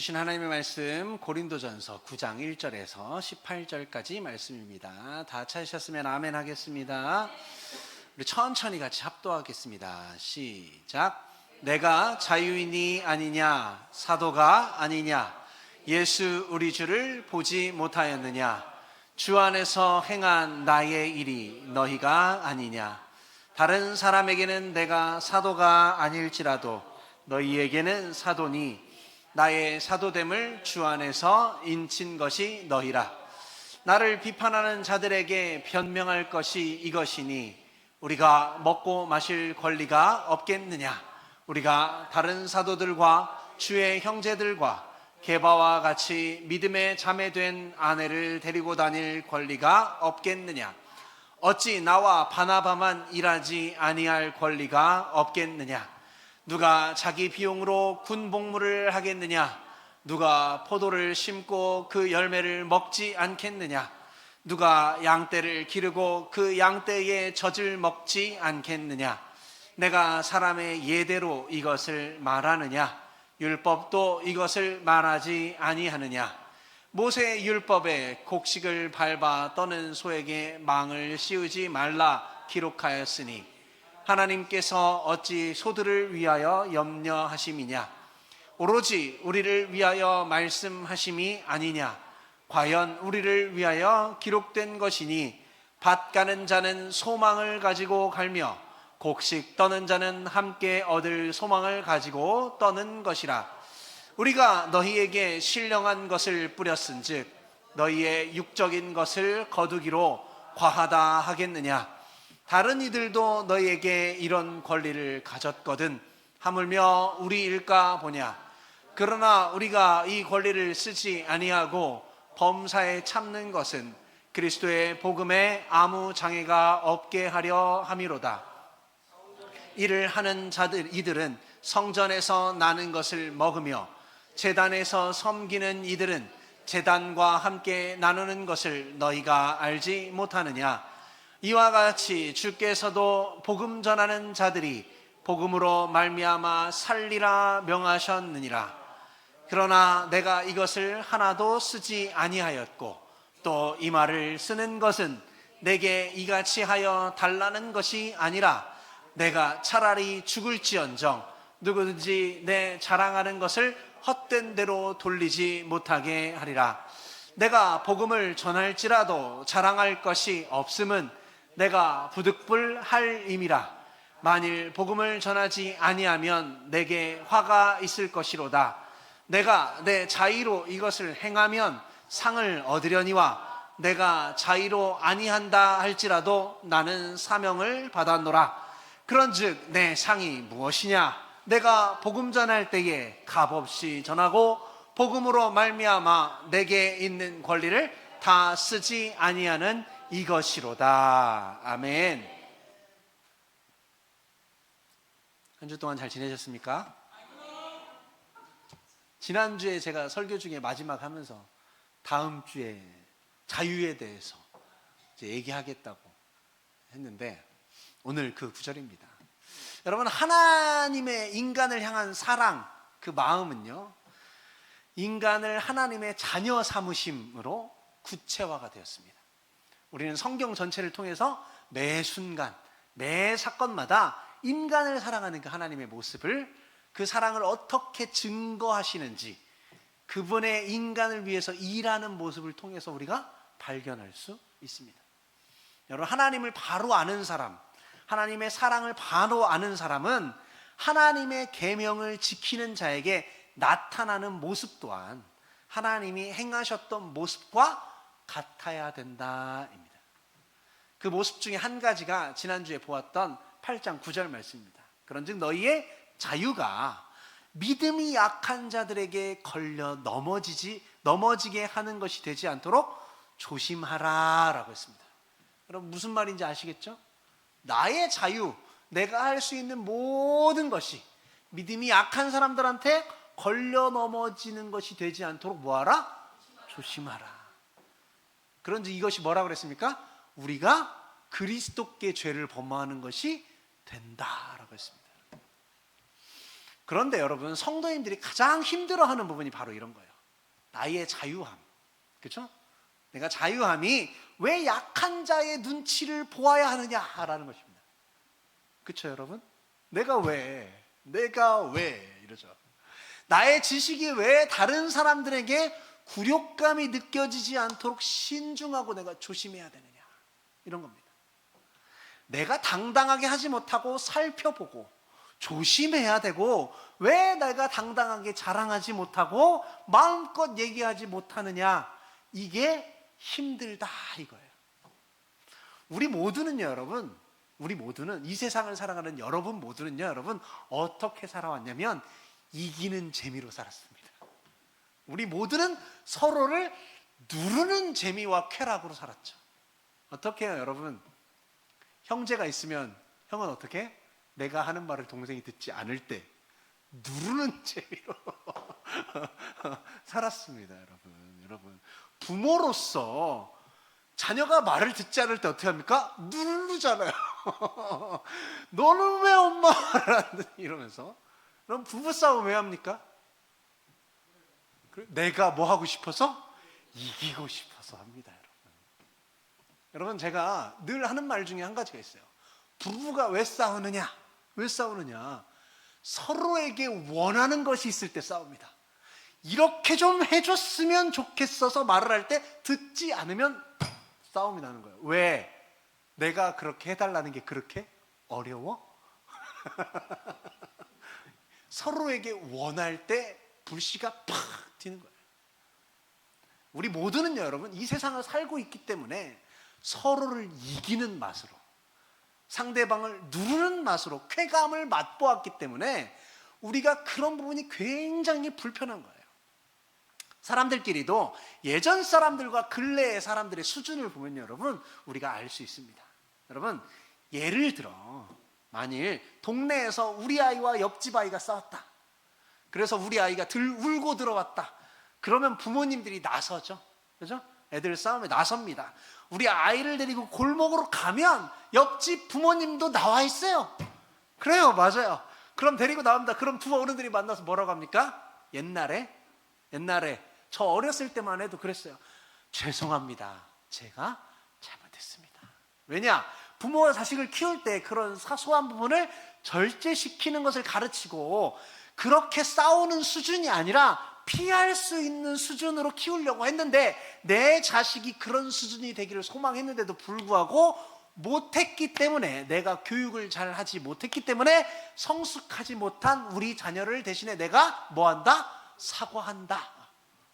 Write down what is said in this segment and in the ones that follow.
주신 하나님의 말씀 고린도전서 9장 1절에서 18절까지 말씀입니다. 다 찾으셨으면 아멘 하겠습니다. 우리 천천히 같이 합독하겠습니다. 시작. 내가 자유인이 아니냐, 사도가 아니냐, 예수 우리 주를 보지 못하였느냐, 주 안에서 행한 나의 일이 너희가 아니냐. 다른 사람에게는 내가 사도가 아닐지라도 너희에게는 사도니 나의 사도됨을 주 안에서 인친 것이 너희라. 나를 비판하는 자들에게 변명할 것이 이것이니 우리가 먹고 마실 권리가 없겠느냐. 우리가 다른 사도들과 주의 형제들과 게바와 같이 믿음의 자매된 아내를 데리고 다닐 권리가 없겠느냐. 어찌 나와 바나바만 일하지 아니할 권리가 없겠느냐. 누가 자기 비용으로 군복무를 하겠느냐. 누가 포도를 심고 그 열매를 먹지 않겠느냐. 누가 양떼를 기르고 그 양떼의 젖을 먹지 않겠느냐. 내가 사람의 예대로 이것을 말하느냐. 율법도 이것을 말하지 아니하느냐. 모세의 율법에 곡식을 밟아 떠는 소에게 망을 씌우지 말라 기록하였으니 하나님께서 어찌 소들을 위하여 염려하심이냐. 오로지 우리를 위하여 말씀하심이 아니냐. 과연 우리를 위하여 기록된 것이니 밭 가는 자는 소망을 가지고 갈며 곡식 떠는 자는 함께 얻을 소망을 가지고 떠는 것이라. 우리가 너희에게 신령한 것을 뿌렸은즉 너희의 육적인 것을 거두기로 과하다 하겠느냐. 다른 이들도 너희에게 이런 권리를 가졌거든 하물며 우리일까 보냐. 그러나 우리가 이 권리를 쓰지 아니하고 범사에 참는 것은 그리스도의 복음에 아무 장애가 없게 하려 함이로다. 이를 하는 이들은 성전에서 나는 것을 먹으며 제단에서 섬기는 이들은 제단과 함께 나누는 것을 너희가 알지 못하느냐. 이와 같이 주께서도 복음 전하는 자들이 복음으로 말미암아 살리라 명하셨느니라. 그러나 내가 이것을 하나도 쓰지 아니하였고 또 이 말을 쓰는 것은 내게 이같이 하여 달라는 것이 아니라 내가 차라리 죽을지언정 누구든지 내 자랑하는 것을 헛된 대로 돌리지 못하게 하리라. 내가 복음을 전할지라도 자랑할 것이 없음은 내가 부득불할 임이라. 만일 복음을 전하지 아니하면 내게 화가 있을 것이로다. 내가 내 자의로 이것을 행하면 상을 얻으려니와 내가 자의로 아니한다 할지라도 나는 사명을 받았노라. 그런즉 내 상이 무엇이냐. 내가 복음 전할 때에 값없이 전하고 복음으로 말미암아 내게 있는 권리를 다 쓰지 아니하는 이것이로다. 아멘. 한 주 동안 잘 지내셨습니까? 지난주에 제가 설교 중에 마지막 하면서 다음 주에 자유에 대해서 이제 얘기하겠다고 했는데 오늘 그 구절입니다. 여러분, 하나님의 인간을 향한 사랑, 그 마음은요, 인간을 하나님의 자녀 삼으심으로 구체화가 되었습니다. 우리는 성경 전체를 통해서 매 순간, 매 사건마다 인간을 사랑하는 그 하나님의 모습을, 그 사랑을 어떻게 증거하시는지, 그분의 인간을 위해서 일하는 모습을 통해서 우리가 발견할 수 있습니다. 여러분, 하나님을 바로 아는 사람, 하나님의 사랑을 바로 아는 사람은 하나님의 계명을 지키는 자에게 나타나는 모습 또한 하나님이 행하셨던 모습과 같아야 된다입니다. 그 모습 중에 한 가지가 지난주에 보았던 8장 9절 말씀입니다. 그런즉 너희의 자유가 믿음이 약한 자들에게 걸려 넘어지게 하는 것이 되지 않도록 조심하라 라고 했습니다. 여러분, 무슨 말인지 아시겠죠? 나의 자유, 내가 할 수 있는 모든 것이 믿음이 약한 사람들한테 걸려 넘어지는 것이 되지 않도록 뭐하라? 조심하라. 그런지 이것이 뭐라고 그랬습니까? 우리가 그리스도께 죄를 범하는 것이 된다라고 했습니다. 그런데 여러분, 성도님들이 가장 힘들어하는 부분이 바로 이런 거예요. 나의 자유함. 그렇죠? 내가 자유함이 왜 약한 자의 눈치를 보아야 하느냐라는 것입니다. 그렇죠, 여러분? 내가 왜 이러죠. 나의 지식이 왜 다른 사람들에게 굴욕감이 느껴지지 않도록 신중하고 내가 조심해야 되느냐, 이런 겁니다. 내가 당당하게 하지 못하고 살펴보고 조심해야 되고, 왜 내가 당당하게 자랑하지 못하고 마음껏 얘기하지 못하느냐, 이게 힘들다 이거예요. 우리 모두는요, 여러분, 우리 모두는, 이 세상을 살아가는 여러분 모두는요, 여러분, 어떻게 살아왔냐면 이기는 재미로 살았습니다. 우리 모두는 서로를 누르는 재미와 쾌락으로 살았죠. 어떻게 해요, 여러분? 형제가 있으면 형은 어떻게? 내가 하는 말을 동생이 듣지 않을 때 누르는 재미로 살았습니다. 여러분, 부모로서 자녀가 말을 듣지 않을 때 어떻게 합니까? 누르잖아요. 너는 왜 엄마 말을 안 듣니? 이러면서. 그럼 부부싸움 왜 합니까? 내가 뭐 하고 싶어서? 이기고 싶어서 합니다. 여러분, 제가 늘 하는 말 중에 한 가지가 있어요. 부부가 왜 싸우느냐? 서로에게 원하는 것이 있을 때 싸웁니다. 이렇게 좀 해줬으면 좋겠어서 말을 할 때 듣지 않으면 싸움이 나는 거예요. 왜? 내가 그렇게 해달라는 게 그렇게 어려워? 서로에게 원할 때 불씨가 팍 튀는 거예요. 우리 모두는요, 여러분, 이 세상을 살고 있기 때문에 서로를 이기는 맛으로, 상대방을 누르는 맛으로 쾌감을 맛보았기 때문에 우리가 그런 부분이 굉장히 불편한 거예요. 사람들끼리도 예전 사람들과 근래의 사람들의 수준을 보면 여러분, 우리가 알 수 있습니다. 여러분, 예를 들어 만일 동네에서 우리 아이와 옆집 아이가 싸웠다. 그래서 우리 아이가 울고 들어왔다. 그러면 부모님들이 나서죠. 그죠? 애들 싸움에 나섭니다. 우리 아이를 데리고 골목으로 가면 옆집 부모님도 나와 있어요. 그래요, 맞아요. 그럼 데리고 나옵니다. 그럼 두 어른들이 만나서 뭐라고 합니까? 옛날에 저 어렸을 때만 해도 그랬어요. 죄송합니다. 제가 잘못했습니다. 왜냐? 부모와 자식을 키울 때 그런 사소한 부분을 절제시키는 것을 가르치고, 그렇게 싸우는 수준이 아니라 피할 수 있는 수준으로 키우려고 했는데, 내 자식이 그런 수준이 되기를 소망했는데도 불구하고 못했기 때문에, 내가 교육을 잘 하지 못했기 때문에 성숙하지 못한 우리 자녀를 대신에 내가 뭐한다? 사과한다.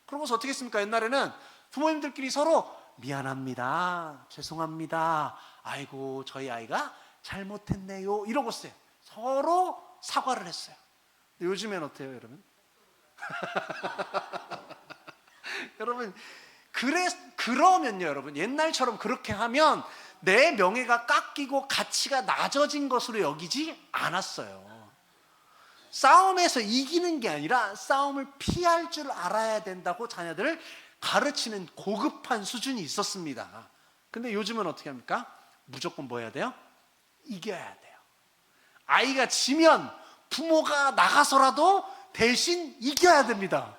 그러고서 어떻게 했습니까? 옛날에는 부모님들끼리 서로 미안합니다, 죄송합니다, 아이고 저희 아이가 잘못했네요, 이러고서요 서로 사과를 했어요. 요즘엔 어때요, 여러분? 여러분, 그러면요, 여러분, 옛날처럼 그렇게 하면 내 명예가 깎이고 가치가 낮아진 것으로 여기지 않았어요. 싸움에서 이기는 게 아니라 싸움을 피할 줄 알아야 된다고 자녀들을 가르치는 고급한 수준이 있었습니다. 근데 요즘은 어떻게 합니까? 무조건 뭐 해야 돼요? 이겨야 돼요. 아이가 지면 부모가 나가서라도 대신 이겨야 됩니다.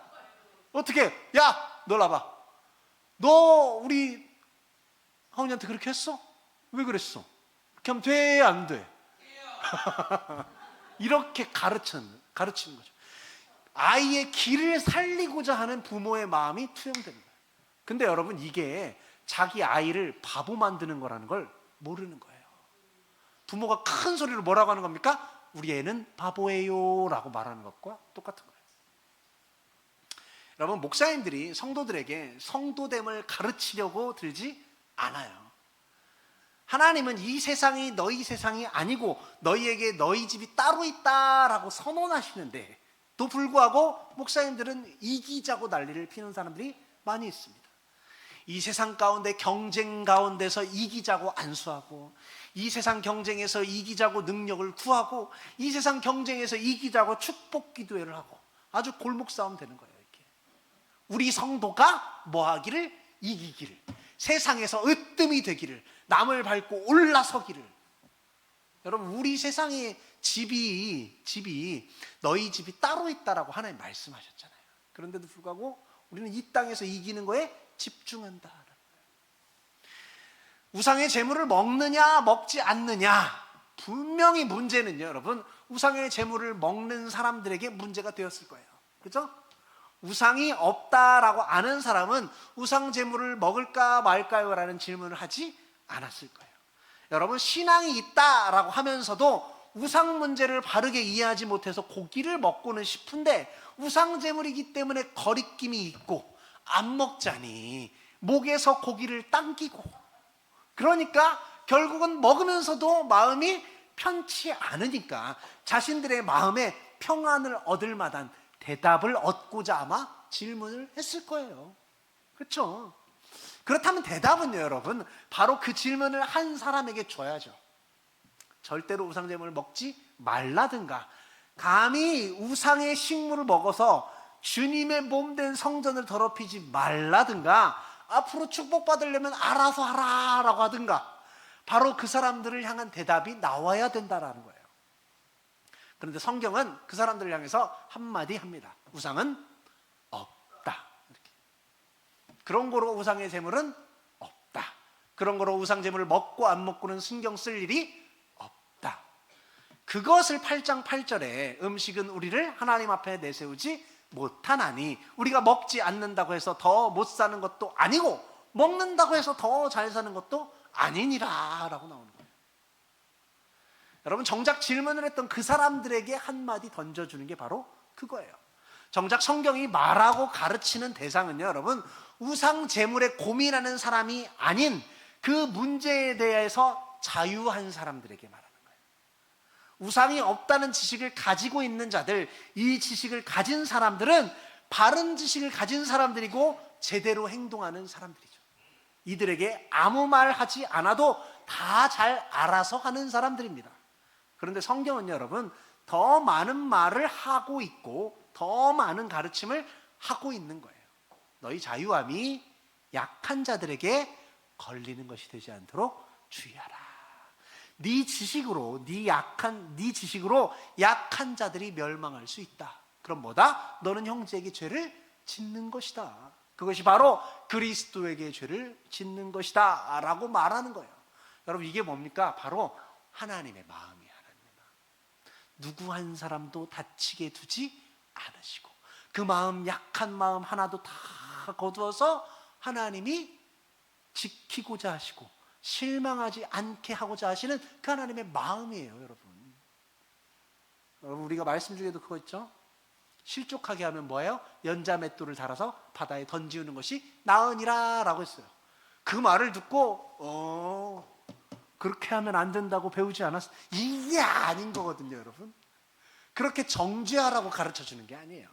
어떻게? 야, 너 나봐. 너 우리 하은이한테 그렇게 했어? 왜 그랬어? 그렇게 하면 돼, 안 돼? 이렇게 가르치는 거죠. 아이의 길을 살리고자 하는 부모의 마음이 투영됩니다. 근데 여러분, 이게 자기 아이를 바보 만드는 거라는 걸 모르는 거예요. 부모가 큰 소리로 뭐라고 하는 겁니까? 우리 애는 바보예요 라고 말하는 것과 똑같은 거예요. 여러분, 목사님들이 성도들에게 성도됨을 가르치려고 들지 않아요. 하나님은 이 세상이 너희 세상이 아니고 너희에게 너희 집이 따로 있다라고 선언하시는데, 또 불구하고 목사님들은 이기자고 난리를 피는 사람들이 많이 있습니다. 이 세상 가운데 경쟁 가운데서 이기자고 안수하고, 이 세상 경쟁에서 이기자고 능력을 구하고, 이 세상 경쟁에서 이기자고 축복 기도회를 하고, 아주 골목 싸움 되는 거예요. 이렇게 우리 성도가 뭐 하기를? 이기기를, 세상에서 으뜸이 되기를, 남을 밟고 올라서기를. 여러분, 우리 세상의 집이 너희 집이 따로 있다라고 하나님 말씀하셨잖아요. 그런데도 불구하고 우리는 이 땅에서 이기는 거에 집중한다. 우상의 재물을 먹느냐 먹지 않느냐, 분명히 문제는요 여러분, 우상의 재물을 먹는 사람들에게 문제가 되었을 거예요. 그렇죠? 우상이 없다라고 아는 사람은 우상 재물을 먹을까 말까요? 라는 질문을 하지 않았을 거예요. 여러분, 신앙이 있다라고 하면서도 우상 문제를 바르게 이해하지 못해서 고기를 먹고는 싶은데 우상 재물이기 때문에 거리낌이 있고 안 먹자니 목에서 고기를 당기고, 그러니까 결국은 먹으면서도 마음이 편치 않으니까 자신들의 마음에 평안을 얻을 만한 대답을 얻고자 아마 질문을 했을 거예요. 그렇죠? 그렇다면 대답은요 여러분, 바로 그 질문을 한 사람에게 줘야죠. 절대로 우상제물을 먹지 말라든가, 감히 우상의 식물을 먹어서 주님의 몸된 성전을 더럽히지 말라든가, 앞으로 축복받으려면 알아서 하라라고 하든가, 바로 그 사람들을 향한 대답이 나와야 된다라는 거예요. 그런데 성경은 그 사람들을 향해서 한마디 합니다. 우상은 없다. 이렇게. 그런 거로 우상의 제물은 없다. 그런 거로 우상 제물을 먹고 안 먹고는 신경 쓸 일이 없다. 그것을 8장 8절에 음식은 우리를 하나님 앞에 내세우지 못하나니, 우리가 먹지 않는다고 해서 더 못 사는 것도 아니고 먹는다고 해서 더 잘 사는 것도 아니니라 라고 나오는 거예요. 여러분, 정작 질문을 했던 그 사람들에게 한마디 던져주는 게 바로 그거예요. 정작 성경이 말하고 가르치는 대상은요 여러분, 우상 제물에 고민하는 사람이 아닌 그 문제에 대해서 자유한 사람들에게 말하는 거예요. 우상이 없다는 지식을 가지고 있는 자들, 이 지식을 가진 사람들은 바른 지식을 가진 사람들이고 제대로 행동하는 사람들이죠. 이들에게 아무 말 하지 않아도 다 잘 알아서 하는 사람들입니다. 그런데 성경은 여러분, 더 많은 말을 하고 있고 더 많은 가르침을 하고 있는 거예요. 너희 자유함이 약한 자들에게 걸리는 것이 되지 않도록 주의하라. 네 지식으로 약한 자들이 멸망할 수 있다. 그럼 뭐다? 너는 형제에게 죄를 짓는 것이다. 그것이 바로 그리스도에게 죄를 짓는 것이다 라고 말하는 거예요. 여러분, 이게 뭡니까? 바로 하나님의 마음이에요. 하나님의 마음. 누구 한 사람도 다치게 두지 않으시고 그 마음, 약한 마음 하나도 다 거두어서 하나님이 지키고자 하시고 실망하지 않게 하고자 하시는 그 하나님의 마음이에요. 여러분, 우리가 말씀 중에도 그거 있죠? 실족하게 하면 뭐예요? 연자 맷돌을 달아서 바다에 던지우는 것이 나으니라 라고 했어요. 그 말을 듣고 그렇게 하면 안 된다고 배우지 않았어요? 이게 아닌 거거든요. 여러분, 그렇게 정죄하라고 가르쳐 주는 게 아니에요.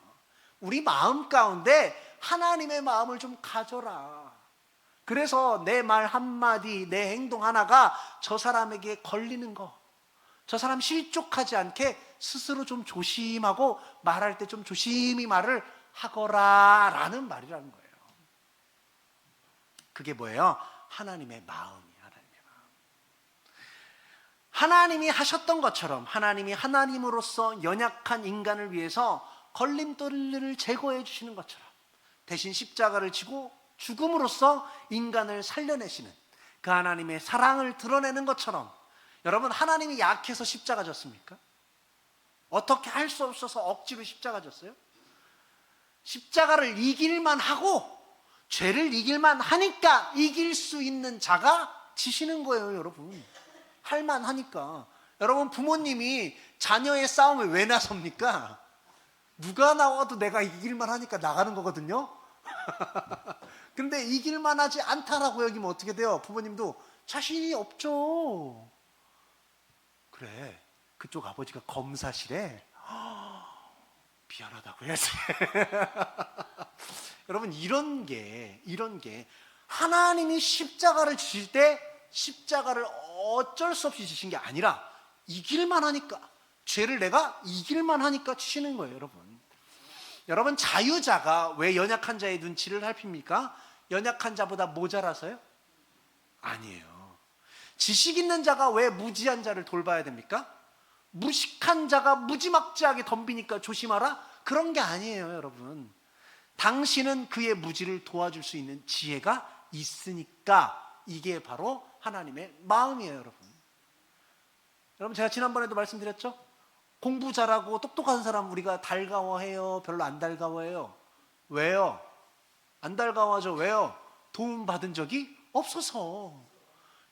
우리 마음 가운데 하나님의 마음을 좀 가져라. 그래서 내 말 한마디, 내 행동 하나가 저 사람에게 걸리는 거, 저 사람 실족하지 않게 스스로 좀 조심하고 말할 때 좀 조심히 말을 하거라 라는 말이라는 거예요. 그게 뭐예요? 하나님의 마음이에요. 하나님의 마음. 하나님이 하셨던 것처럼, 하나님이 하나님으로서 연약한 인간을 위해서 걸림돌을 제거해 주시는 것처럼 대신 십자가를 지고 죽음으로써 인간을 살려내시는 그 하나님의 사랑을 드러내는 것처럼, 여러분, 하나님이 약해서 십자가 졌습니까? 어떻게 할 수 없어서 억지로 십자가 졌어요? 십자가를 이길만 하고 죄를 이길만 하니까 이길 수 있는 자가 지시는 거예요. 여러분, 할만 하니까. 여러분, 부모님이 자녀의 싸움에 왜 나섭니까? 누가 나와도 내가 이길만 하니까 나가는 거거든요. 근데 이길만 하지 않다라고 여기면 어떻게 돼요? 부모님도 자신이 없죠. 그래, 그쪽 아버지가 검사실에 미안하다고 해야지. 여러분, 이런 게 하나님이 십자가를 지실 때 십자가를 어쩔 수 없이 지신 게 아니라 이길만 하니까, 죄를 내가 이길만 하니까 치시는 거예요. 여러분, 자유자가 왜 연약한 자의 눈치를 살핍니까? 연약한 자보다 모자라서요? 아니에요. 지식 있는 자가 왜 무지한 자를 돌봐야 됩니까? 무식한 자가 무지막지하게 덤비니까 조심하라? 그런 게 아니에요, 여러분. 당신은 그의 무지를 도와줄 수 있는 지혜가 있으니까 이게 바로 하나님의 마음이에요, 여러분. 여러분, 제가 지난번에도 말씀드렸죠? 공부 잘하고 똑똑한 사람 우리가 달가워해요? 별로 안 달가워해요? 왜요? 안 달가워하죠? 왜요? 도움 받은 적이 없어서.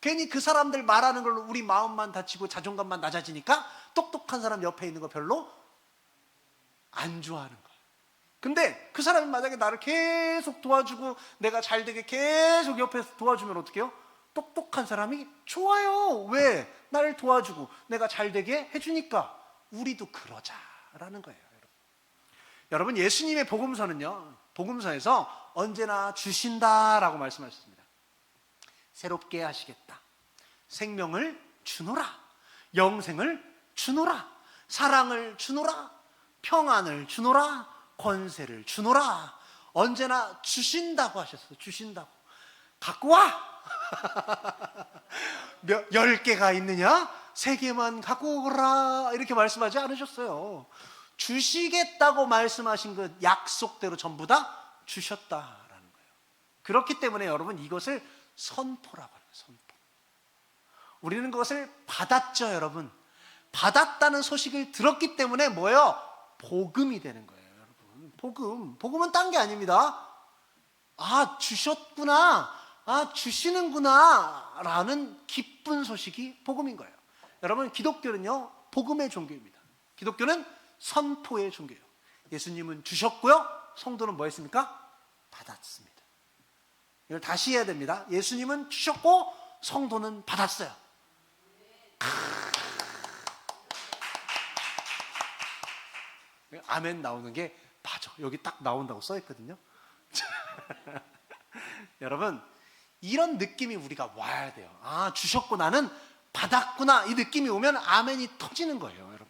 괜히 그 사람들 말하는 걸로 우리 마음만 다치고 자존감만 낮아지니까 똑똑한 사람 옆에 있는 거 별로 안 좋아하는 거예요. 근데 그 사람이 만약에 나를 계속 도와주고 내가 잘 되게 계속 옆에서 도와주면 어떻게 해요? 똑똑한 사람이 좋아요. 왜? 나를 도와주고 내가 잘 되게 해주니까 우리도 그러자라는 거예요. 여러분, 예수님의 복음서는요, 복음서에서 언제나 주신다라고 말씀하셨습니다. 새롭게 하시겠다. 생명을 주노라. 영생을 주노라. 사랑을 주노라. 평안을 주노라. 권세를 주노라. 언제나 주신다고 하셨어요. 주신다고. 갖고 와. 10개가 있느냐? 3개만 갖고 오거라. 이렇게 말씀하지 않으셨어요. 주시겠다고 말씀하신 그 약속대로 전부 다 주셨다라는 거예요. 그렇기 때문에 여러분, 이것을 선포라고 해요. 선포. 우리는 그것을 받았죠, 여러분. 받았다는 소식을 들었기 때문에 뭐예요? 복음이 되는 거예요, 여러분. 복음은 딴 게 아닙니다. 아, 주셨구나. 아, 주시는구나 라는 기쁜 소식이 복음인 거예요. 여러분, 기독교는요, 복음의 종교입니다. 기독교는 선포의 종교예요. 예수님은 주셨고요, 성도는 뭐 했습니까? 받았습니다. 이걸 다시 해야 됩니다. 예수님은 주셨고 성도는 받았어요. 아멘 나오는 게 맞아. 여기 딱 나온다고 써있거든요. 여러분, 이런 느낌이 우리가 와야 돼요. 아, 주셨고 나는 받았구나. 이 느낌이 오면 아멘이 터지는 거예요, 여러분.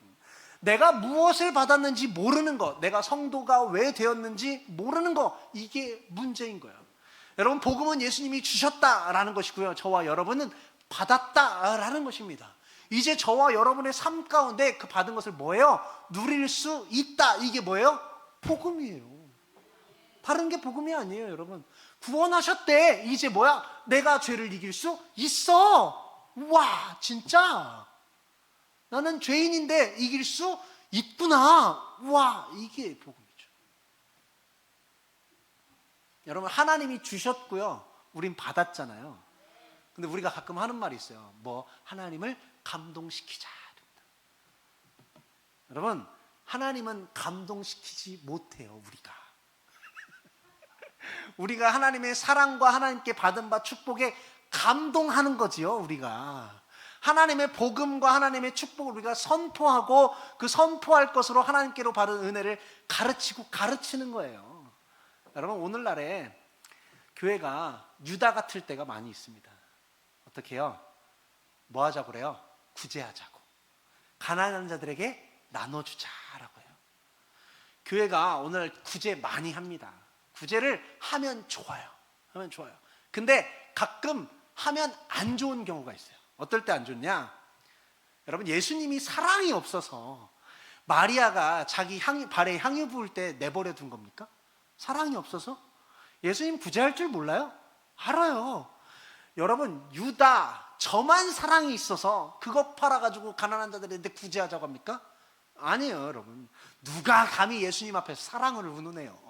내가 무엇을 받았는지 모르는 거, 내가 성도가 왜 되었는지 모르는 거, 이게 문제인 거예요. 여러분, 복음은 예수님이 주셨다라는 것이고요, 저와 여러분은 받았다라는 것입니다. 이제 저와 여러분의 삶 가운데 그 받은 것을 뭐예요? 누릴 수 있다. 이게 뭐예요? 복음이에요. 다른 게 복음이 아니에요, 여러분. 구원하셨대. 이제 뭐야? 내가 죄를 이길 수 있어. 와, 진짜 나는 죄인인데 이길 수 있구나. 와, 이게 복음이죠. 여러분, 하나님이 주셨고요, 우린 받았잖아요. 근데 우리가 가끔 하는 말이 있어요. 뭐 하나님을 감동시키자. 여러분, 하나님은 감동시키지 못해요, 우리가 하나님의 사랑과 하나님께 받은 바 축복에 감동하는 거지요. 우리가 하나님의 복음과 하나님의 축복을 우리가 선포하고 그 선포할 것으로 하나님께로 받은 은혜를 가르치고 가르치는 거예요. 여러분, 오늘날에 교회가 유다 같을 때가 많이 있습니다. 어떻게 해요? 뭐 하자고 그래요? 구제하자고. 가난한 자들에게 나눠주자라고 해요. 교회가 오늘 구제 많이 합니다. 구제를 하면 좋아요. 하면 좋아요. 근데 가끔 하면 안 좋은 경우가 있어요. 어떨 때 안 좋냐? 여러분, 예수님이 사랑이 없어서 마리아가 자기 발에 향유 부을 때 내버려 둔 겁니까? 사랑이 없어서? 예수님 구제할 줄 몰라요? 알아요. 여러분, 유다 저만 사랑이 있어서 그것 팔아가지고 가난한 자들한테 구제하자고 합니까? 아니에요, 여러분. 누가 감히 예수님 앞에서 사랑을 운운해요?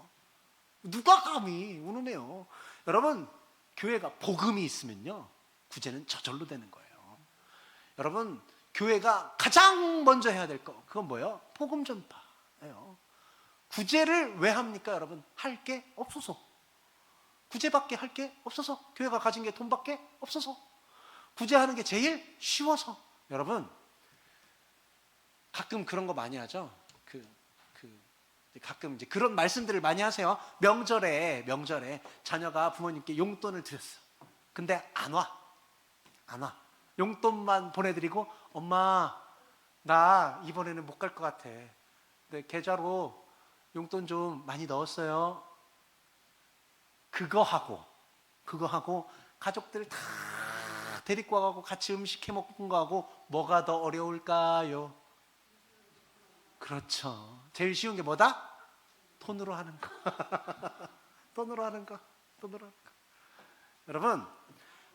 누가 감히 운운해요? 여러분, 교회가 복음이 있으면요, 구제는 저절로 되는 거예요. 여러분, 교회가 가장 먼저 해야 될 거, 그건 뭐예요? 복음 전파예요. 구제를 왜 합니까, 여러분? 할 게 없어서. 구제밖에 할 게 없어서. 교회가 가진 게 돈밖에 없어서. 구제하는 게 제일 쉬워서. 여러분, 가끔 그런 거 많이 하죠. 가끔 이제 그런 말씀들을 많이 하세요. 명절에 자녀가 부모님께 용돈을 드렸어. 근데 안 와. 용돈만 보내드리고, 엄마, 나 이번에는 못 갈 것 같아. 근데 계좌로 용돈 좀 많이 넣었어요. 그거 하고 가족들 다 데리고 와가고 같이 음식 해 먹는 거 하고 뭐가 더 어려울까요? 그렇죠. 제일 쉬운 게 뭐다? 돈으로 하는 거. 돈으로 하는 거. 돈으로 하는 거. 여러분,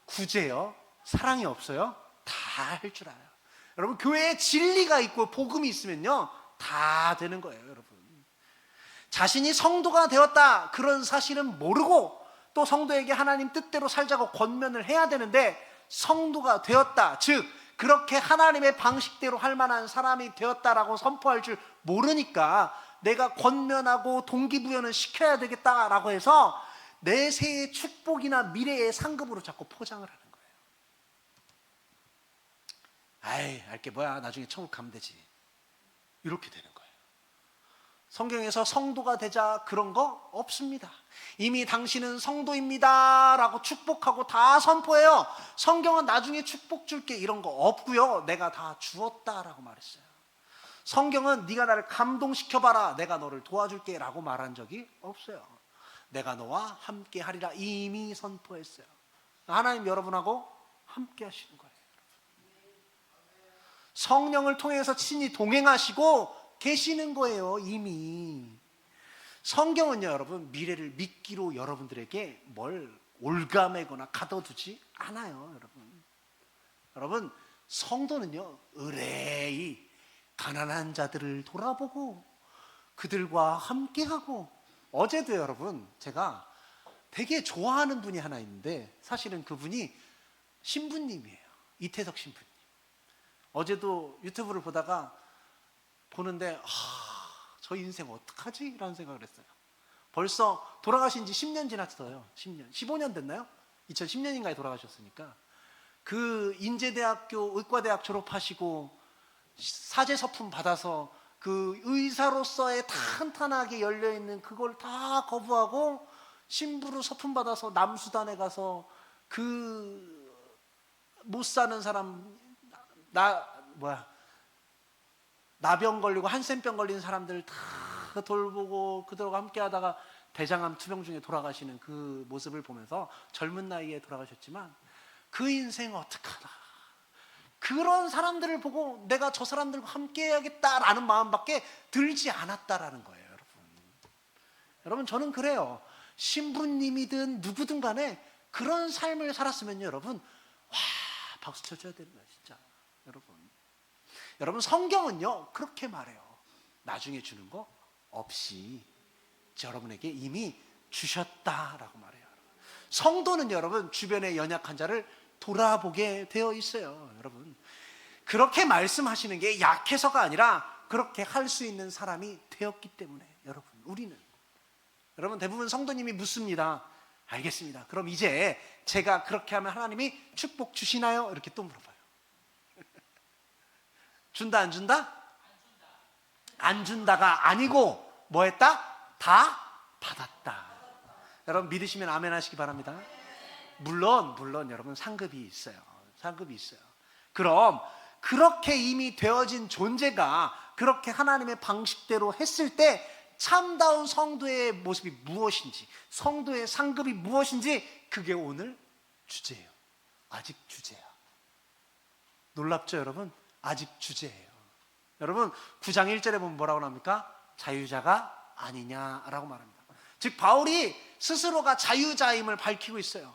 구제요, 사랑이 없어요? 다 할 줄 알아요. 여러분, 교회에 진리가 있고 복음이 있으면요, 다 되는 거예요. 여러분, 자신이 성도가 되었다 그런 사실은 모르고 또 성도에게 하나님 뜻대로 살자고 권면을 해야 되는데, 성도가 되었다, 즉 그렇게 하나님의 방식대로 할 만한 사람이 되었다라고 선포할 줄 모르니까 내가 권면하고 동기부여는 시켜야 되겠다라고 해서 내세의 축복이나 미래의 상급으로 자꾸 포장을 하는 거예요. 아이, 알게 뭐야, 나중에 천국 가면 되지, 이렇게 되는 거예요. 성경에서 성도가 되자 그런 거 없습니다. 이미 당신은 성도입니다 라고 축복하고 다 선포해요. 성경은 나중에 축복 줄게 이런 거 없고요, 내가 다 주었다라고 말했어요. 성경은 네가 나를 감동시켜봐라, 내가 너를 도와줄게 라고 말한 적이 없어요. 내가 너와 함께 하리라 이미 선포했어요. 하나님 여러분하고 함께 하시는 거예요. 성령을 통해서 친히 동행하시고 계시는 거예요. 이미. 성경은요, 여러분, 미래를 믿기로 여러분들에게 뭘 올가매거나 가둬두지 않아요. 여러분, 성도는요, 의뢰이 가난한 자들을 돌아보고 그들과 함께하고, 어제도 여러분 제가 되게 좋아하는 분이 하나 있는데 사실은 그분이 신부님이에요. 이태석 신부님. 어제도 유튜브를 보는데 저 인생 어떡하지? 라는 생각을 했어요. 벌써 돌아가신 지 10년 지났어요. 10년, 15년 됐나요? 2010년인가에 돌아가셨으니까. 그 인제대학교 의과대학 졸업하시고 사제서품 받아서 그 의사로서의 탄탄하게 열려있는 그걸 다 거부하고 신부로 서품 받아서 남수단에 가서 그 못 사는 사람, 나병 걸리고 한센병 걸린 사람들 다 돌보고 그들과 함께 하다가 대장암 투병 중에 돌아가시는 그 모습을 보면서, 젊은 나이에 돌아가셨지만 그 인생 어떡하나, 그런 사람들을 보고 내가 저 사람들과 함께 해야겠다라는 마음밖에 들지 않았다라는 거예요. 여러분, 저는 그래요. 신부님이든 누구든 간에 그런 삶을 살았으면요, 여러분, 와, 박수 쳐줘야 되는 거예요, 진짜. 여러분, 성경은요 그렇게 말해요. 나중에 주는 거 없이 여러분에게 이미 주셨다라고 말해요. 성도는 여러분, 주변의 연약한 자를 돌아보게 되어 있어요. 여러분, 그렇게 말씀하시는 게 약해서가 아니라 그렇게 할 수 있는 사람이 되었기 때문에, 여러분 대부분 성도님이 묻습니다. 알겠습니다. 그럼 이제 제가 그렇게 하면 하나님이 축복 주시나요? 이렇게 또 물어봐요. 준다 안 준다? 안 준다가 아니고 뭐 했다? 다 받았다. 여러분 믿으시면 아멘 하시기 바랍니다. 물론 여러분 상급이 있어요. 그럼 그렇게 이미 되어진 존재가 그렇게 하나님의 방식대로 했을 때 참다운 성도의 모습이 무엇인지, 성도의 상급이 무엇인지, 그게 오늘 주제예요. 아직 주제야. 놀랍죠 여러분? 아직 주제예요. 여러분 9장 1절에 보면 뭐라고 나옵니까? 자유자가 아니냐라고 말합니다. 즉 바울이 스스로가 자유자임을 밝히고 있어요.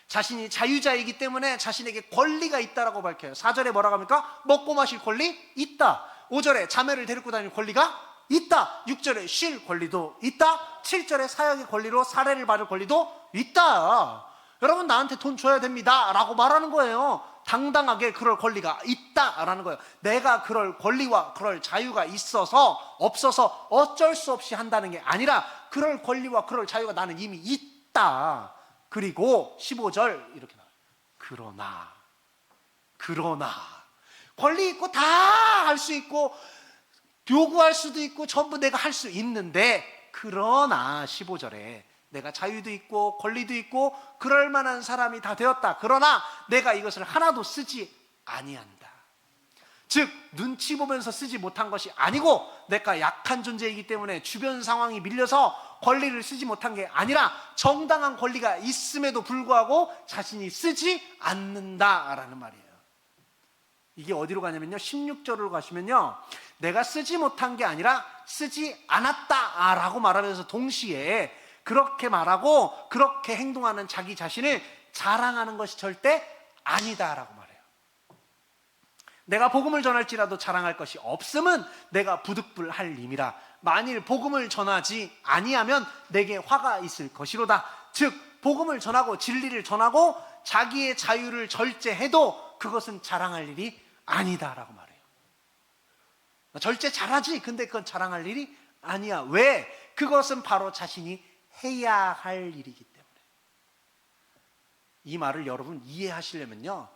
자신이 자유자이기 때문에 자신에게 권리가 있다라고 밝혀요. 4절에 뭐라고 합니까? 먹고 마실 권리 있다. 5절에 자매를 데리고 다닐 권리가 있다. 6절에 쉴 권리도 있다. 7절에 사역의 권리로 사례를 받을 권리도 있다. 여러분 나한테 돈 줘야 됩니다 라고 말하는 거예요. 당당하게 그럴 권리가 있다라는 거예요. 내가 그럴 권리와 그럴 자유가 있어서 없어서 어쩔 수 없이 한다는 게 아니라 그럴 권리와 그럴 자유가 나는 이미 있다. 그리고 15절 이렇게 나와요. 그러나 권리 있고 다 할 수 있고 요구할 수도 있고 전부 내가 할 수 있는데, 그러나 15절에 내가 자유도 있고 권리도 있고 그럴 만한 사람이 다 되었다. 그러나 내가 이것을 하나도 쓰지 아니한다. 즉 눈치 보면서 쓰지 못한 것이 아니고 내가 약한 존재이기 때문에 주변 상황이 밀려서 권리를 쓰지 못한 게 아니라 정당한 권리가 있음에도 불구하고 자신이 쓰지 않는다라는 말이에요. 이게 어디로 가냐면요 16절로 가시면요, 내가 쓰지 못한 게 아니라 쓰지 않았다라고 말하면서 동시에 그렇게 말하고 그렇게 행동하는 자기 자신을 자랑하는 것이 절대 아니다라고 말해요. 내가 복음을 전할지라도 자랑할 것이 없음은 내가 부득불할 임이라. 만일 복음을 전하지 아니하면 내게 화가 있을 것이로다. 즉 복음을 전하고 진리를 전하고 자기의 자유를 절제해도 그것은 자랑할 일이 아니다라고 말해요. 절제 잘하지, 근데 그건 자랑할 일이 아니야. 왜? 그것은 바로 자신이 해야 할 일이기 때문에. 이 말을 여러분 이해하시려면요,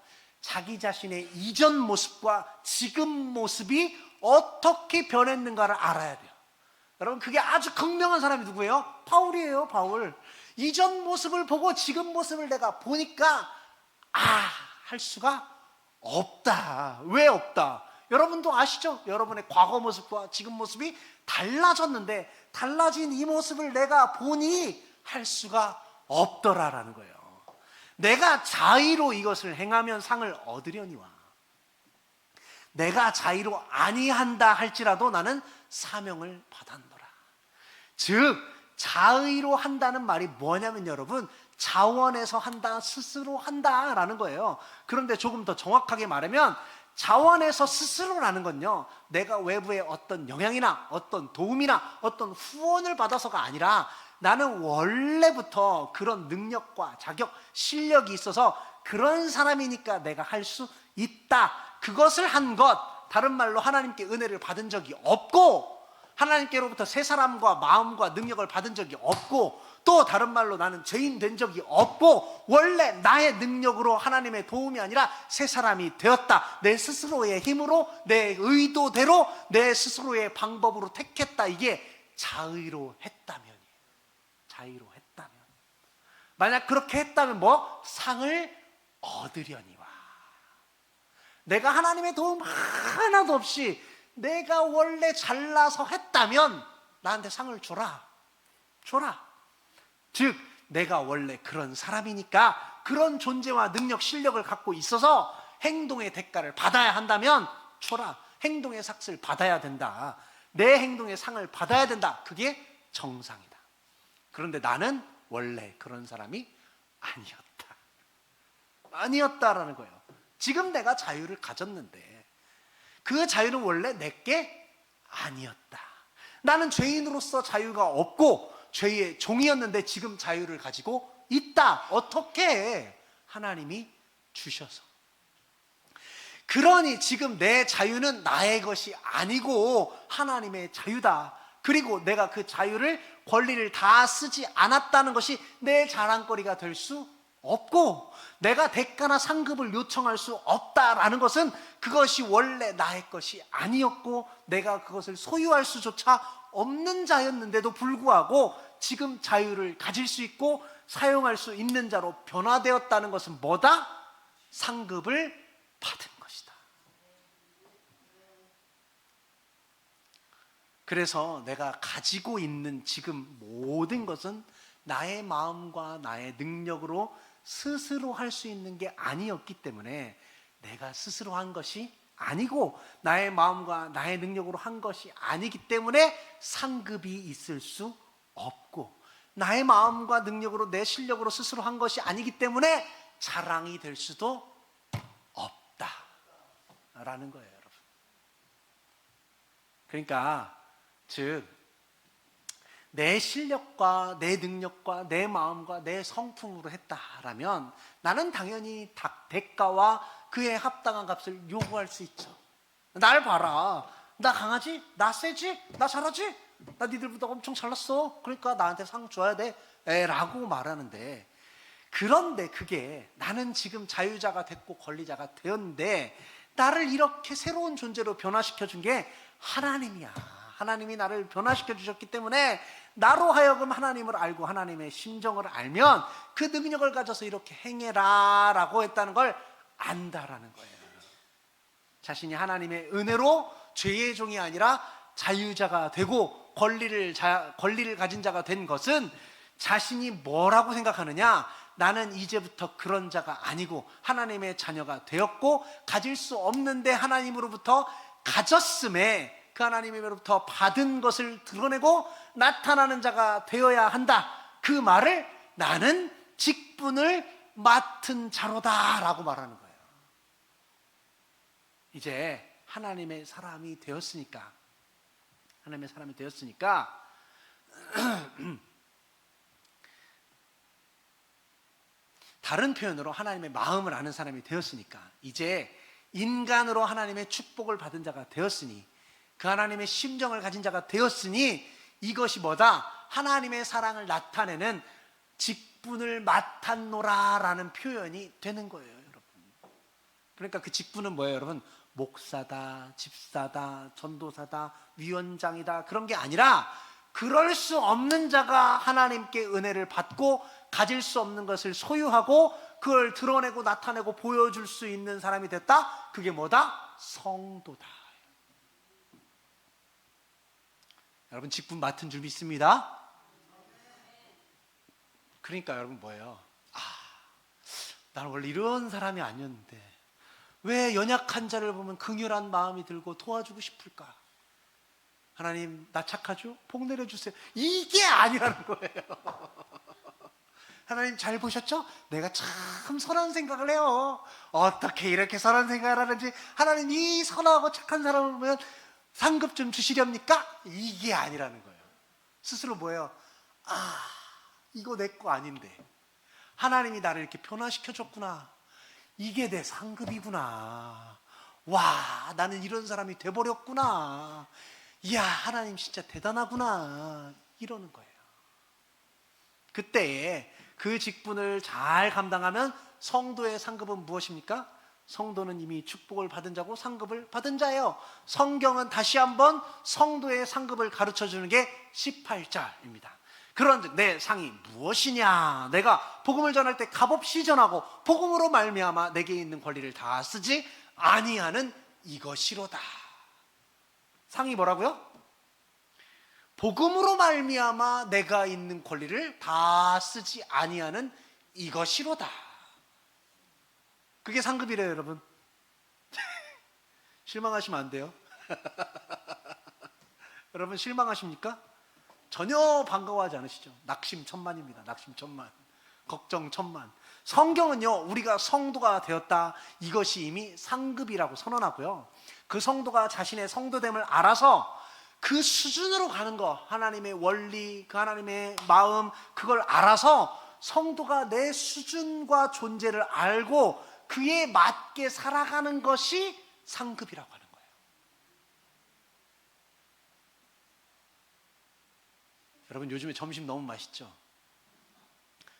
자기 자신의 이전 모습과 지금 모습이 어떻게 변했는가를 알아야 돼요. 여러분, 그게 아주 극명한 사람이 누구예요? 바울이에요. 바울. 이전 모습을 보고 지금 모습을 내가 보니까 할 수가 없다. 왜 없다? 여러분도 아시죠? 여러분의 과거 모습과 지금 모습이 달라졌는데 달라진 이 모습을 내가 보니 할 수가 없더라라는 거예요. 내가 자의로 이것을 행하면 상을 얻으려니와 내가 자의로 아니한다 할지라도 나는 사명을 받았노라. 즉 자의로 한다는 말이 뭐냐면 여러분, 자원에서 한다, 스스로 한다라는 거예요. 그런데 조금 더 정확하게 말하면 자원에서 스스로라는 건요, 내가 외부의 어떤 영향이나 어떤 도움이나 어떤 후원을 받아서가 아니라 나는 원래부터 그런 능력과 자격, 실력이 있어서 그런 사람이니까 내가 할 수 있다. 그것을 한 것, 다른 말로 하나님께 은혜를 받은 적이 없고 하나님께로부터 새 사람과 마음과 능력을 받은 적이 없고 또 다른 말로 나는 죄인 된 적이 없고 원래 나의 능력으로 하나님의 도움이 아니라 새 사람이 되었다. 내 스스로의 힘으로 내 의도대로 내 스스로의 방법으로 택했다. 이게 자의로 했다면이에요. 자의로 했다면. 만약 그렇게 했다면 뭐? 상을 얻으려니와. 내가 하나님의 도움 하나도 없이 내가 원래 잘나서 했다면 나한테 상을 줘라. 즉 내가 원래 그런 사람이니까 그런 존재와 능력, 실력을 갖고 있어서 행동의 대가를 받아야 한다면 줘라. 행동의 삭을 받아야 된다. 내 행동의 상을 받아야 된다. 그게 정상이다. 그런데 나는 원래 그런 사람이 아니었다라는 거예요. 지금 내가 자유를 가졌는데 그 자유는 원래 내게 아니었다. 나는 죄인으로서 자유가 없고 죄의 종이었는데 지금 자유를 가지고 있다. 어떻게? 하나님이 주셔서. 그러니 지금 내 자유는 나의 것이 아니고 하나님의 자유다. 그리고 내가 그 자유를, 권리를 다 쓰지 않았다는 것이 내 자랑거리가 될 수 없고 내가 대가나 상급을 요청할 수 없다라는 것은 그것이 원래 나의 것이 아니었고 내가 그것을 소유할 수조차 없는 자였는데도 불구하고 지금 자유를 가질 수 있고 사용할 수 있는 자로 변화되었다는 것은 뭐다? 상급을 받은 것이다. 그래서 내가 가지고 있는 지금 모든 것은 나의 마음과 나의 능력으로 스스로 할 수 있는 게 아니었기 때문에 내가 스스로 한 것이 아니고 나의 마음과 나의 능력으로 한 것이 아니기 때문에 상급이 있을 수 없고 나의 마음과 능력으로 내 실력으로 스스로 한 것이 아니기 때문에 자랑이 될 수도 없다라는 거예요, 여러분. 그러니까 즉 내 실력과 내 능력과 내 마음과 내 성품으로 했다라면 나는 당연히 대가와 그에 합당한 값을 요구할 수 있죠. 날 봐라, 나 강하지? 나 세지? 나 잘하지? 나 니들보다 엄청 잘났어. 그러니까 나한테 상 줘야 돼 라고 말하는데, 그런데 그게 나는 지금 자유자가 됐고 권리자가 되었는데 나를 이렇게 새로운 존재로 변화시켜 준 게 하나님이야. 하나님이 나를 변화시켜 주셨기 때문에 나로 하여금 하나님을 알고 하나님의 심정을 알면 그 능력을 가져서 이렇게 행해라 라고 했다는 걸 안다라는 거예요. 자신이 하나님의 은혜로 죄의 종이 아니라 자유자가 되고 권리를 가진 자가 된 것은 자신이 뭐라고 생각하느냐? 나는 이제부터 그런 자가 아니고 하나님의 자녀가 되었고 가질 수 없는데 하나님으로부터 가졌음에 그 하나님으로부터 받은 것을 드러내고 나타나는 자가 되어야 한다. 그 말을 나는 직분을 맡은 자로다 라고 말하는 거예요. 이제 하나님의 사람이 되었으니까 다른 표현으로 하나님의 마음을 아는 사람이 되었으니까 이제 인간으로 하나님의 축복을 받은 자가 되었으니 그 하나님의 심정을 가진 자가 되었으니 이것이 뭐다? 하나님의 사랑을 나타내는 직분을 맡았노라 라는 표현이 되는 거예요, 여러분. 그러니까 그 직분은 뭐예요, 여러분? 목사다, 집사다, 전도사다, 위원장이다 그런 게 아니라 그럴 수 없는 자가 하나님께 은혜를 받고 가질 수 없는 것을 소유하고 그걸 드러내고 나타내고 보여줄 수 있는 사람이 됐다? 그게 뭐다? 성도다. 여러분 직분 맡은 줄 믿습니다. 그러니까 여러분 뭐예요? 나는 원래 이런 사람이 아니었는데 왜 연약한 자를 보면 긍휼한 마음이 들고 도와주고 싶을까? 하나님 나 착하죠? 복 내려주세요. 이게 아니라는 거예요. 하나님 잘 보셨죠? 내가 참 선한 생각을 해요. 어떻게 이렇게 선한 생각을 하는지 하나님 이 선하고 착한 사람을 보면 상급 좀 주시렵니까? 이게 아니라는 거예요. 스스로 뭐예요? 이거 내 거 아닌데 하나님이 나를 이렇게 변화시켜줬구나. 이게 내 상급이구나. 와, 나는 이런 사람이 돼버렸구나. 이야, 하나님 진짜 대단하구나. 이러는 거예요. 그때 그 직분을 잘 감당하면 성도의 상급은 무엇입니까? 성도는 이미 축복을 받은 자고 상급을 받은 자예요. 성경은 다시 한번 성도의 상급을 가르쳐주는 게 18절입니다. 그런즉 내 상이 무엇이냐? 내가 복음을 전할 때 값없이 전하고 복음으로 말미암아 내게 있는 권리를 다 쓰지 아니하는 이것이로다. 상이 뭐라고요? 복음으로 말미암아 내가 있는 권리를 다 쓰지 아니하는 이것이로다. 그게 상급이래요, 여러분. 실망하시면 안 돼요. 여러분 실망하십니까? 전혀 반가워하지 않으시죠? 낙심천만입니다. 낙심천만, 걱정천만. 성경은요, 우리가 성도가 되었다, 이것이 이미 상급이라고 선언하고요, 그 성도가 자신의 성도됨을 알아서 그 수준으로 가는 거, 하나님의 원리, 그 하나님의 마음, 그걸 알아서 성도가 내 수준과 존재를 알고 그에 맞게 살아가는 것이 상급이라고 하는 거예요. 여러분 요즘에 점심 너무 맛있죠?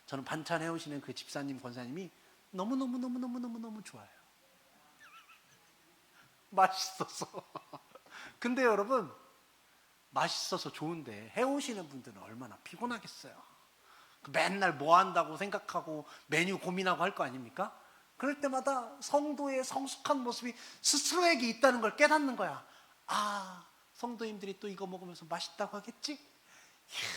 저는 반찬 해오시는 그 집사님, 권사님이 너무너무 좋아요. 맛있어서. 근데 여러분 맛있어서 좋은데 해오시는 분들은 얼마나 피곤하겠어요. 맨날 뭐 한다고 생각하고 메뉴 고민하고 할 거 아닙니까? 그럴 때마다 성도의 성숙한 모습이 스스로에게 있다는 걸 깨닫는 거야. 성도님들이 또 이거 먹으면서 맛있다고 하겠지? 이야,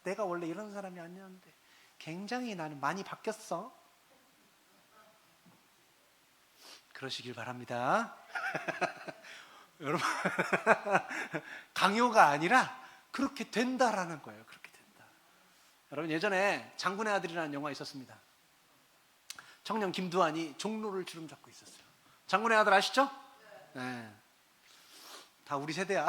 내가 원래 이런 사람이 아니었는데 굉장히 나는 많이 바뀌었어. 그러시길 바랍니다. 여러분 강요가 아니라 그렇게 된다라는 거예요. 그렇게 된다. 여러분 예전에 장군의 아들이라는 영화 있었습니다. 청년 김두한이 종로를 주름 잡고 있었어요. 장군의 아들 아시죠? 네. 다 우리 세대야.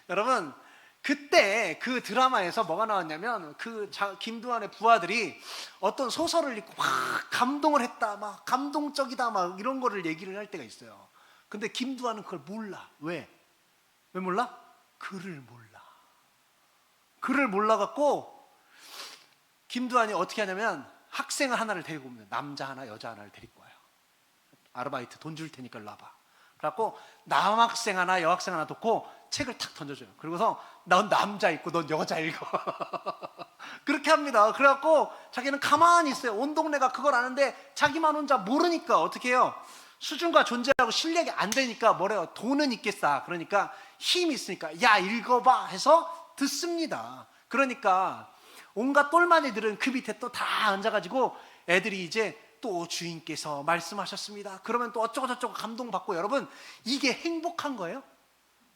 여러분 그때 그 드라마에서 뭐가 나왔냐면 그 김두한의 부하들이 어떤 소설을 읽고 막 감동을 했다, 막 감동적이다, 막 이런 거를 얘기를 할 때가 있어요. 근데 김두한은 그걸 몰라. 왜 몰라? 글을 몰라. 글을 몰라갖고 김두한이 어떻게 하냐면 학생을 하나를 데리고 오면 남자 하나 여자 하나를 데리고 와요. 아르바이트 돈 줄 테니까 일로 와봐. 그래갖고 남학생 하나 여학생 하나 놓고 책을 탁 던져줘요. 그리고서 넌 남자 읽고 넌 여자 읽어. 그렇게 합니다. 그래갖고 자기는 가만히 있어요. 온 동네가 그걸 아는데 자기만 혼자 모르니까 어떻게 해요? 수준과 존재하고 실력이 안 되니까 뭐래요? 돈은 있겠어. 그러니까 힘이 있으니까 야 읽어봐 해서 듣습니다. 그러니까 온갖 똘마니들은 그 밑에 또 다 앉아가지고 애들이 이제 또 주인께서 말씀하셨습니다. 그러면 또 어쩌고저쩌고 감동받고, 여러분 이게 행복한 거예요?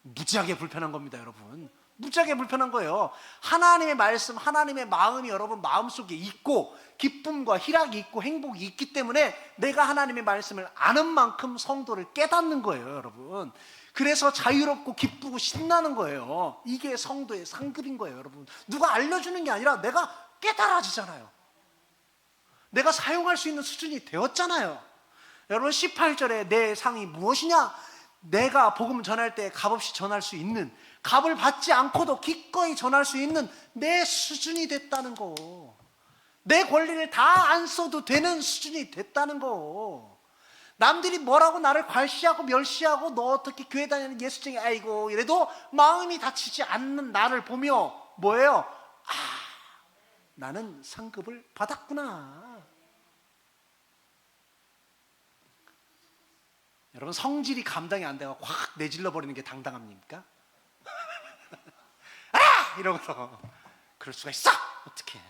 무지하게 불편한 겁니다, 여러분. 무지하게 불편한 거예요. 하나님의 말씀, 하나님의 마음이 여러분 마음속에 있고 기쁨과 희락이 있고 행복이 있기 때문에 내가 하나님의 말씀을 아는 만큼 성도를 깨닫는 거예요, 여러분. 그래서 자유롭고 기쁘고 신나는 거예요. 이게 성도의 상급인 거예요, 여러분. 누가 알려주는 게 아니라 내가 깨달아지잖아요. 내가 사용할 수 있는 수준이 되었잖아요. 여러분 18절에 내 상이 무엇이냐? 내가 복음 전할 때 값없이 전할 수 있는, 값을 받지 않고도 기꺼이 전할 수 있는 내 수준이 됐다는 거. 내 권리를 다 안 써도 되는 수준이 됐다는 거. 남들이 뭐라고 나를 괄시하고 멸시하고 너 어떻게 교회 다니는 예수쟁이 아이고 이래도 마음이 다치지 않는 나를 보며 뭐예요? 아, 나는 상급을 받았구나. 여러분 성질이 감당이 안 돼서 확 내질러 버리는 게 당당합니까? 아! 이러면서 그럴 수가 있어? 어떡해.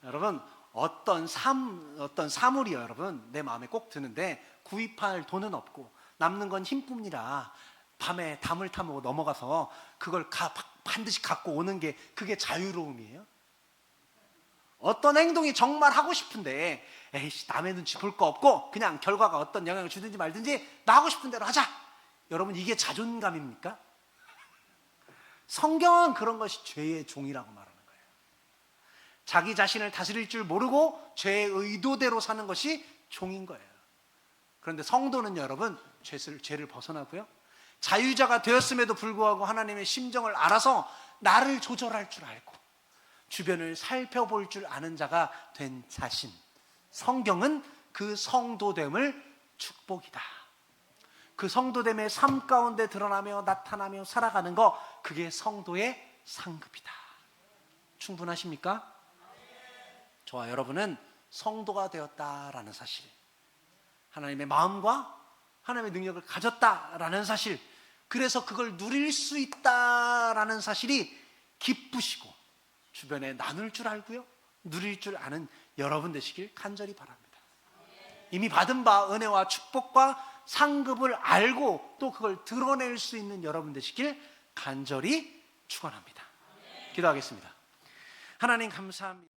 여러분 어떤 사물이요, 여러분 내 마음에 꼭 드는데 구입할 돈은 없고 남는 건 힘뿐이라 밤에 담을 타고 넘어가서 그걸 반드시 갖고 오는 게 그게 자유로움이에요? 어떤 행동이 정말 하고 싶은데 에이씨 남의 눈치 볼 거 없고 그냥 결과가 어떤 영향을 주든지 말든지 나 하고 싶은 대로 하자. 여러분 이게 자존감입니까? 성경은 그런 것이 죄의 종이라고 말하는 거예요. 자기 자신을 다스릴 줄 모르고 죄의 의도대로 사는 것이 종인 거예요. 그런데 성도는 여러분 죄를 벗어나고요, 자유자가 되었음에도 불구하고 하나님의 심정을 알아서 나를 조절할 줄 알고 주변을 살펴볼 줄 아는 자가 된 자신, 성경은 그 성도됨을 축복이다. 그 성도됨의 삶 가운데 드러나며 나타나며 살아가는 거, 그게 성도의 상급이다. 충분하십니까? 저와 여러분은 성도가 되었다라는 사실, 하나님의 마음과 하나님의 능력을 가졌다라는 사실, 그래서 그걸 누릴 수 있다라는 사실이 기쁘시고 주변에 나눌 줄 알고요, 누릴 줄 아는 여러분 되시길 간절히 바랍니다. 이미 받은 바 은혜와 축복과 상급을 알고 또 그걸 드러낼 수 있는 여러분 되시길 간절히 축원합니다. 기도하겠습니다. 하나님 감사합니다.